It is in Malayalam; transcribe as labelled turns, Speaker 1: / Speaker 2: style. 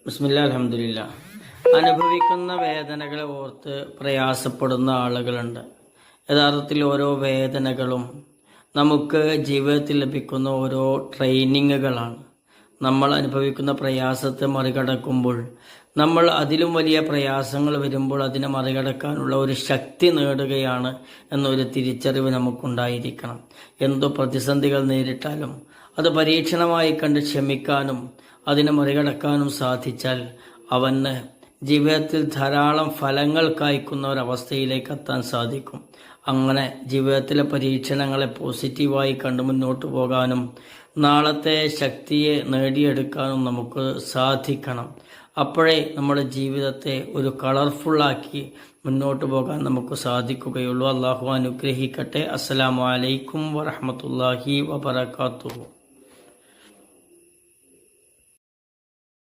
Speaker 1: ബിസ്മില്ലാ അൽഹംദുലില്ലാ. അനുഭവിക്കുന്ന വേദനകളെ ഓർത്ത് പ്രയാസപ്പെടുന്ന ആളുകളുണ്ട്. യഥാർത്ഥത്തിൽ ഓരോ വേദനകളും നമുക്ക് ജീവിതത്തിൽ ലഭിക്കുന്ന ഓരോ ട്രെയിനിങ്ങുകളാണ്. നമ്മൾ അനുഭവിക്കുന്ന പ്രയാസത്തെ മറികടക്കുമ്പോൾ, നമ്മൾ അതിലും വലിയ പ്രയാസങ്ങൾ വരുമ്പോൾ അതിനെ മറികടക്കാനുള്ള ഒരു ശക്തി നേടുകയാണ് എന്നൊരു തിരിച്ചറിവ് നമുക്കുണ്ടായിരിക്കണം. എന്തു പ്രതിസന്ധികൾ നേരിട്ടാലും അത് പരീക്ഷണമായി കണ്ട് ക്ഷമിക്കാനും അതിനെ മറികടക്കാനും സാധിച്ചാൽ അവന് ജീവിതത്തിൽ ധാരാളം ഫലങ്ങൾ കായ്ക്കുന്ന ഒരവസ്ഥയിലേക്ക് എത്താൻ സാധിക്കും. അങ്ങനെ ജീവിതത്തിലെ പരീക്ഷണങ്ങളെ പോസിറ്റീവായി കണ്ട് മുന്നോട്ട് പോകാനും നാളത്തെ ശക്തിയെ നേടിയെടുക്കാനും നമുക്ക് സാധിക്കണം. അപ്പോഴേ നമ്മുടെ ജീവിതത്തെ ഒരു കളർഫുള്ളാക്കി മുന്നോട്ട് പോകാൻ നമുക്ക് സാധിക്കുകയുള്ളൂ. അള്ളാഹു അനുഗ്രഹിക്കട്ടെ. അസ്സലാമു അലൈക്കും വറഹ്മത്തുള്ളാഹി വബറകാതുഹു.